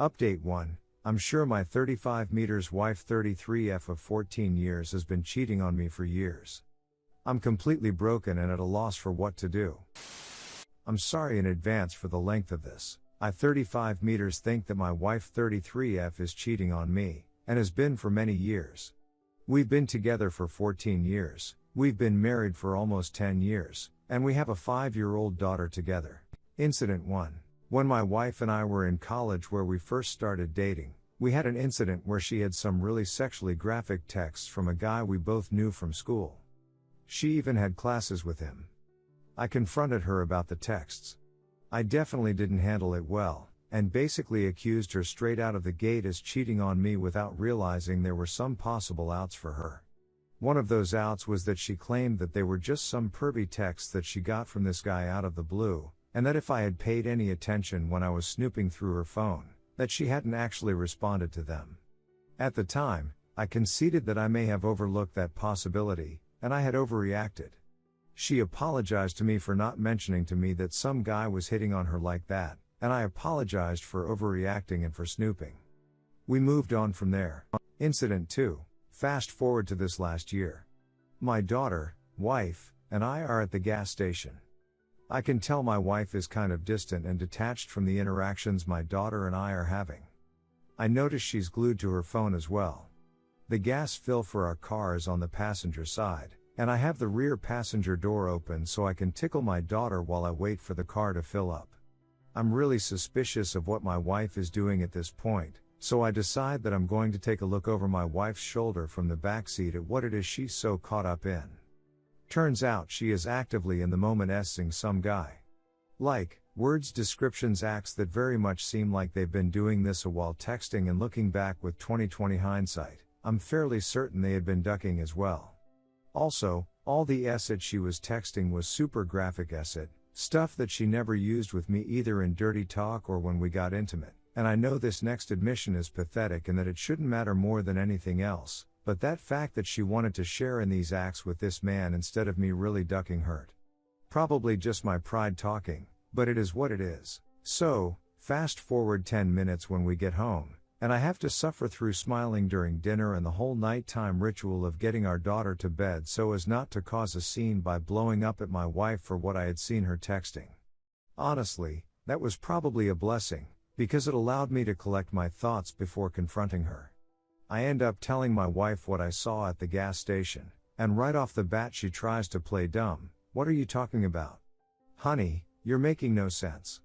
Update 1. I'm sure my 35 meters wife 33F of 14 years has been cheating on me for years. I'm completely broken and at a loss for what to do. I'm sorry in advance for the length of this. I 35 meters think that my wife 33F is cheating on me, and has been for many years. We've been together for 14 years, we've been married for almost 10 years, and we have a 5-year-old daughter together. Incident 1. When my wife and I were in college where we first started dating, we had an incident where she had some really sexually graphic texts from a guy we both knew from school. She even had classes with him. I confronted her about the texts. I definitely didn't handle it well, and basically accused her straight out of the gate as cheating on me without realizing there were some possible outs for her. One of those outs was that she claimed that they were just some pervy texts that she got from this guy out of the blue, and that if I had paid any attention when I was snooping through her phone, that she hadn't actually responded to them. At the time, I conceded that I may have overlooked that possibility, and I had overreacted. She apologized to me for not mentioning to me that some guy was hitting on her like that, and I apologized for overreacting and for snooping. We moved on from there. Incident 2. Fast forward to this last year. My daughter, wife, and I are at the gas station. I can tell my wife is kind of distant and detached from the interactions my daughter and I are having. I notice she's glued to her phone as well. The gas fill for our car is on the passenger side, and I have the rear passenger door open so I can tickle my daughter while I wait for the car to fill up. I'm really suspicious of what my wife is doing at this point, so I decide that I'm going to take a look over my wife's shoulder from the backseat at what it is she's so caught up in. Turns out she is actively in the moment S-ing some guy. Like, words, descriptions, acts that very much seem like they've been doing this while texting, and looking back with 20/20 hindsight, I'm fairly certain they had been ducking as well. Also, all the S-it she was texting was super graphic S-it, stuff that she never used with me either in dirty talk or when we got intimate, and I know this next admission is pathetic and that it shouldn't matter more than anything else, but that fact that she wanted to share in these acts with this man instead of me really ducking hurt. Probably just my pride talking, but it is what it is. So, fast forward 10 minutes when we get home, and I have to suffer through smiling during dinner and the whole nighttime ritual of getting our daughter to bed so as not to cause a scene by blowing up at my wife for what I had seen her texting. Honestly, that was probably a blessing, because it allowed me to collect my thoughts before confronting her. I end up telling my wife what I saw at the gas station, and right off the bat she tries to play dumb. What are you talking about? Honey, you're making no sense.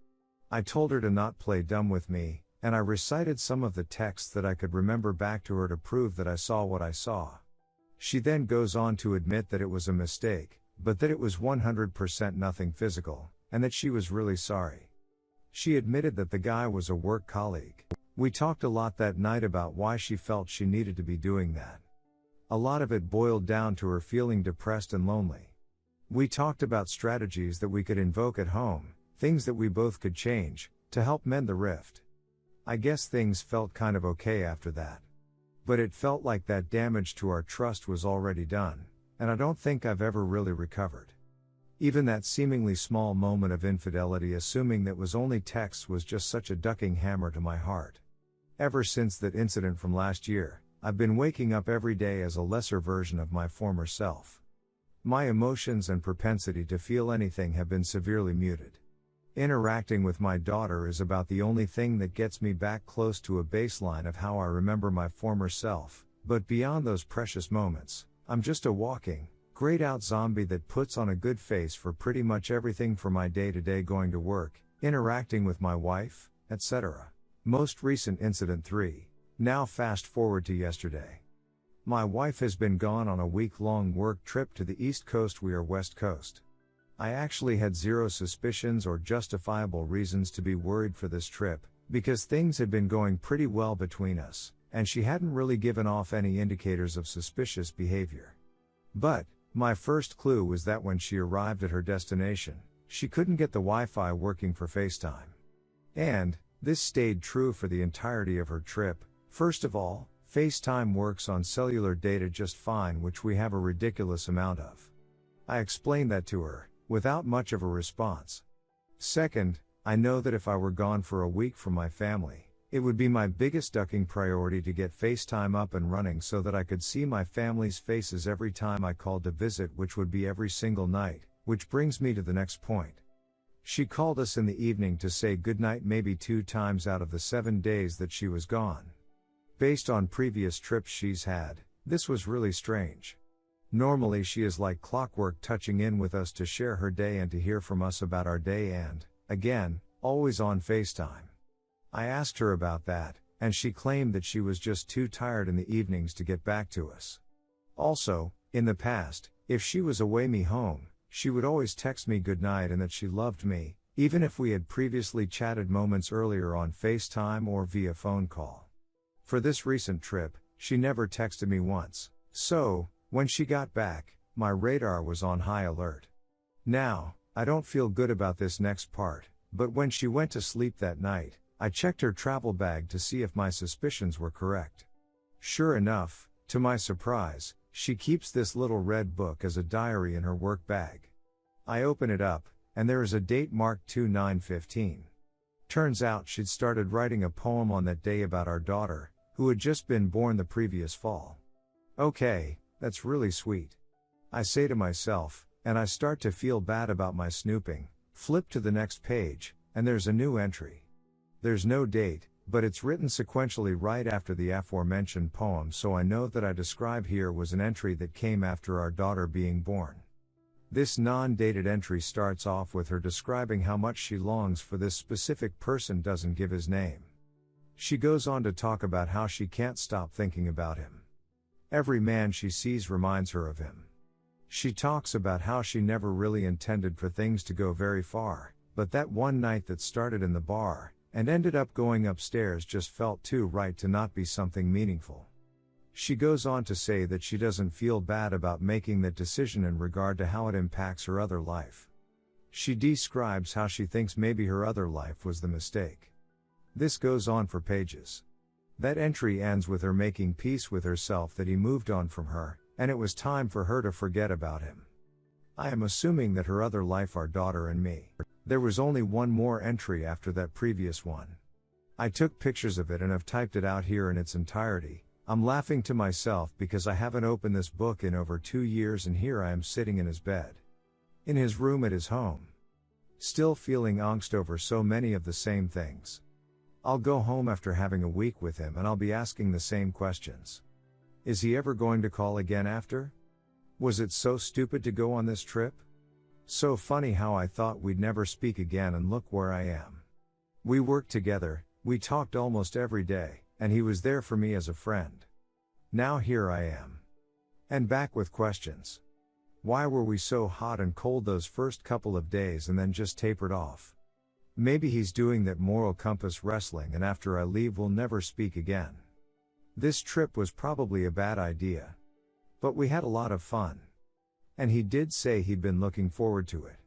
I told her to not play dumb with me, and I recited some of the texts that I could remember back to her to prove that I saw what I saw. She then goes on to admit that it was a mistake, but that it was 100% nothing physical, and that she was really sorry. She admitted that the guy was a work colleague. We talked a lot that night about why she felt she needed to be doing that. A lot of it boiled down to her feeling depressed and lonely. We talked about strategies that we could invoke at home, things that we both could change, to help mend the rift. I guess things felt kind of okay after that. But it felt like that damage to our trust was already done, and I don't think I've ever really recovered. Even that seemingly small moment of infidelity, assuming that was only texts, was just such a ducking hammer to my heart. Ever since that incident from last year, I've been waking up every day as a lesser version of my former self. My emotions and propensity to feel anything have been severely muted. Interacting with my daughter is about the only thing that gets me back close to a baseline of how I remember my former self, but beyond those precious moments, I'm just a walking, grayed out zombie that puts on a good face for pretty much everything for my day-to-day going to work, interacting with my wife, etc. Most recent incident 3. Now fast forward to yesterday. My wife has been gone on a week-long work trip to the East Coast. We are West Coast. I actually had zero suspicions or justifiable reasons to be worried for this trip, because things had been going pretty well between us, and she hadn't really given off any indicators of suspicious behavior. But, my first clue was that when she arrived at her destination, she couldn't get the Wi-Fi working for FaceTime. And, this stayed true for the entirety of her trip. First of all, FaceTime works on cellular data just fine, which we have a ridiculous amount of. I explained that to her, without much of a response. Second, I know that if I were gone for a week from my family, It would be my biggest ducking priority to get FaceTime up and running so that I could see my family's faces every time I called to visit, which would be every single night, which brings me to the next point. She called us in the evening to say goodnight maybe 2 times out of the 7 days that she was gone. Based on previous trips she's had, this was really strange. Normally she is like clockwork, touching in with us to share her day and to hear from us about our day and, again, always on FaceTime. I asked her about that, and she claimed that she was just too tired in the evenings to get back to us. Also, in the past, if she was away me home, she would always text me goodnight and that she loved me, even if we had previously chatted moments earlier on FaceTime or via phone call. For this recent trip, she never texted me once, so, when she got back, my radar was on high alert. Now, I don't feel good about this next part, but when she went to sleep that night, I checked her travel bag to see if my suspicions were correct. Sure enough, to my surprise, she keeps this little red book as a diary in her work bag. I open it up, and there is a date marked 2/9/15. Turns out she'd started writing a poem on that day about our daughter, who had just been born the previous fall. Okay, that's really sweet. I say to myself, and I start to feel bad about my snooping, flip to the next page, and there's a new entry. There's no date, but it's written sequentially right after the aforementioned poem, so I know that I describe here was an entry that came after our daughter being born. This non-dated entry starts off with her describing how much she longs for this specific person, doesn't give his name. She goes on to talk about how she can't stop thinking about him. Every man she sees reminds her of him. She talks about how she never really intended for things to go very far, but that one night that started in the bar, and ended up going upstairs, just felt too right to not be something meaningful. She goes on to say that she doesn't feel bad about making that decision in regard to how it impacts her other life. She describes how she thinks maybe her other life was the mistake. This goes on for pages. That entry ends with her making peace with herself that he moved on from her, and it was time for her to forget about him. I am assuming that her other life, our daughter and me. There was only one more entry after that previous one. I took pictures of it and have typed it out here in its entirety. I'm laughing to myself because I haven't opened this book in over 2 years, and here I am sitting in his bed. In his room at his home. Still feeling angst over so many of the same things. I'll go home after having a week with him and I'll be asking the same questions. Is he ever going to call again after? Was it so stupid to go on this trip? So funny how I thought we'd never speak again, and look where I am. We worked together, we talked almost every day, and he was there for me as a friend. Now here I am. And back with questions. Why were we so hot and cold those first couple of days and then just tapered off? Maybe he's doing that moral compass wrestling, and after I leave we'll never speak again. This trip was probably a bad idea. But we had a lot of fun. And he did say he'd been looking forward to it.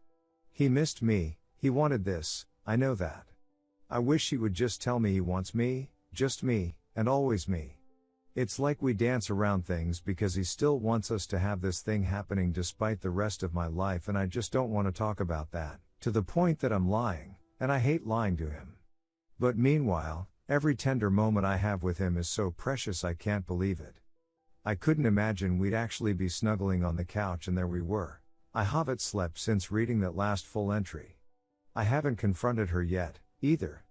He missed me, he wanted this, I know that. I wish he would just tell me he wants me, just me, and always me. It's like we dance around things because he still wants us to have this thing happening despite the rest of my life, and I just don't want to talk about that, to the point that I'm lying, and I hate lying to him. But meanwhile, every tender moment I have with him is so precious I can't believe it. I couldn't imagine we'd actually be snuggling on the couch, and there we were. I haven't slept since reading that last full entry. I haven't confronted her yet, either.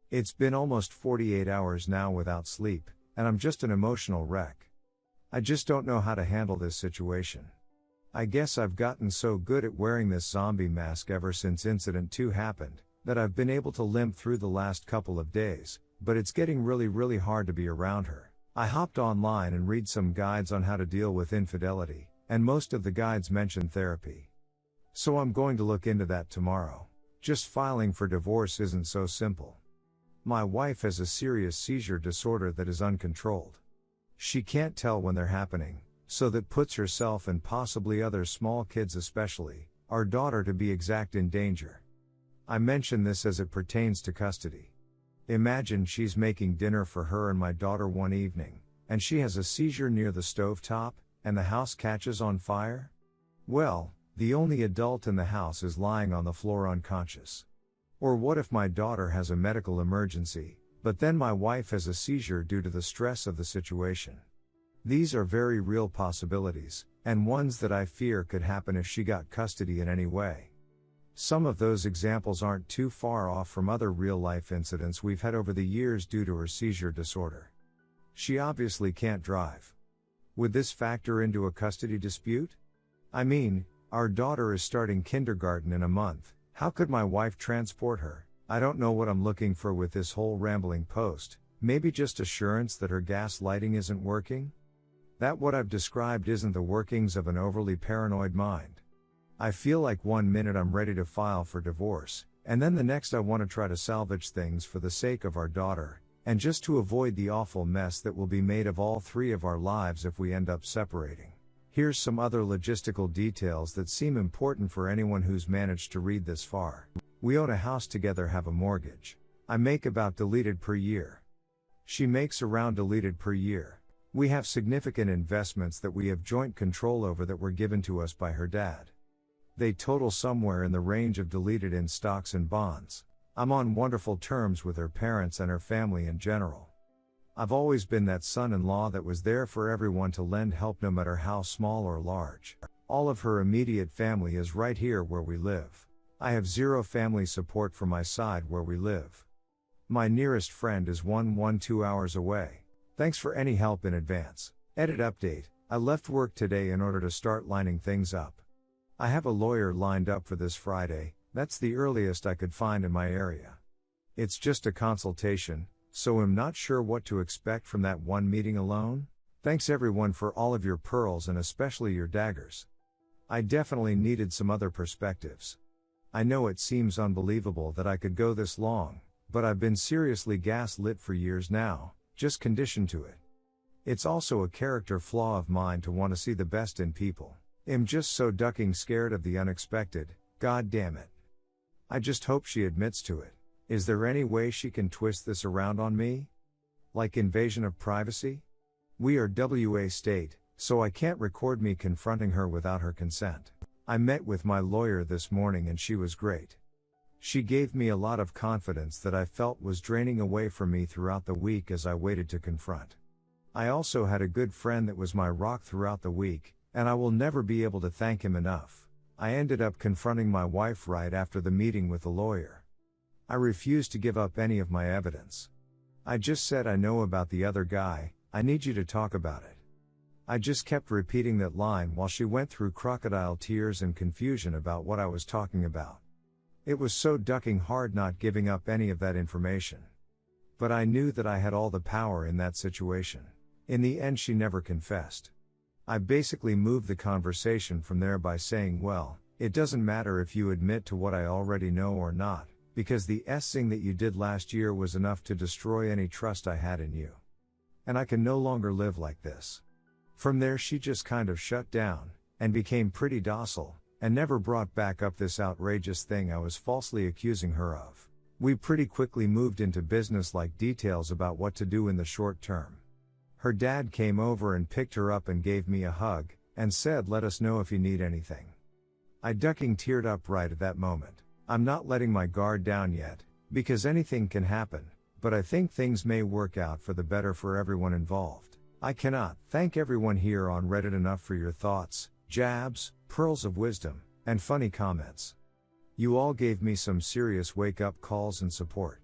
It's been almost 48 hours now without sleep, and I'm just an emotional wreck. I just don't know how to handle this situation. I guess I've gotten so good at wearing this zombie mask ever since Incident 2 happened, that I've been able to limp through the last couple of days, but it's getting really hard to be around her. I hopped online and read some guides on how to deal with infidelity, and most of the guides mention therapy. So I'm going to look into that tomorrow. Just filing for divorce isn't so simple. My wife has a serious seizure disorder that is uncontrolled. She can't tell when they're happening, so that puts herself and possibly other small kids, especially our daughter to be exact, in danger. I mention this as it pertains to custody. Imagine she's making dinner for her and my daughter one evening, and she has a seizure near the stovetop, and the house catches on fire? Well, the only adult in the house is lying on the floor unconscious. Or what if my daughter has a medical emergency, But then my wife has a seizure due to the stress of the situation. These are very real possibilities, and ones that I fear could happen if she got custody in any way. Some of those examples aren't too far off from other real-life incidents we've had over the years due to her seizure disorder. She obviously can't drive. Would this factor into a custody dispute? I mean, our daughter is starting kindergarten in a month. How could my wife transport her? I don't know what I'm looking for with this whole rambling post. Maybe just assurance that her gas lighting isn't working? That what I've described isn't the workings of an overly paranoid mind. I feel like one minute I'm ready to file for divorce, and then the next I want to try to salvage things for the sake of our daughter, and just to avoid the awful mess that will be made of all three of our lives if we end up separating. Here's some other logistical details that seem important for anyone who's managed to read this far. We own a house together, have a mortgage. I make about deleted per year. She makes around deleted per year. We have significant investments that we have joint control over that were given to us by her dad. They total somewhere in the range of deleted in stocks and bonds. I'm on wonderful terms with her parents and her family in general. I've always been that son-in-law that was there for everyone to lend help no matter how small or large. All of her immediate family is right here where we live. I have zero family support from my side where we live. My nearest friend is 2 hours away. Thanks for any help in advance. Edit update. I left work today in order to start lining things up. I have a lawyer lined up for this Friday. That's the earliest I could find in my area. It's just a consultation, so I'm not sure what to expect from that one meeting alone. Thanks everyone for all of your pearls and especially your daggers. I definitely needed some other perspectives. I know it seems unbelievable that I could go this long, but I've been seriously gaslit for years now, just conditioned to it. It's also a character flaw of mine to want to see the best in people. I'm just so ducking scared of the unexpected, god damn it. I just hope she admits to it. Is there any way she can twist this around on me? Like invasion of privacy? We are WA state, so I can't record me confronting her without her consent. I met with my lawyer this morning and she was great. She gave me a lot of confidence that I felt was draining away from me throughout the week as I waited to confront. I also had a good friend that was my rock throughout the week, and I will never be able to thank him enough. I ended up confronting my wife right after the meeting with the lawyer. I refused to give up any of my evidence. I just said, I know about the other guy, I need you to talk about it. I just kept repeating that line while she went through crocodile tears and confusion about what I was talking about. It was so ducking hard not giving up any of that information. But I knew that I had all the power in that situation. In the end, she never confessed. I basically moved the conversation from there by saying, well, it doesn't matter if you admit to what I already know or not, because the thing that you did last year was enough to destroy any trust I had in you. And I can no longer live like this. From there she just kind of shut down, and became pretty docile, and never brought back up this outrageous thing I was falsely accusing her of. We pretty quickly moved into business-like details about what to do in the short term. Her dad came over and picked her up and gave me a hug, and said, let us know if you need anything. I ducking teared up right at that moment. I'm not letting my guard down yet, because anything can happen, but I think things may work out for the better for everyone involved. I cannot thank everyone here on Reddit enough for your thoughts, jabs, pearls of wisdom, and funny comments. You all gave me some serious wake-up calls and support.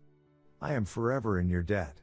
I am forever in your debt.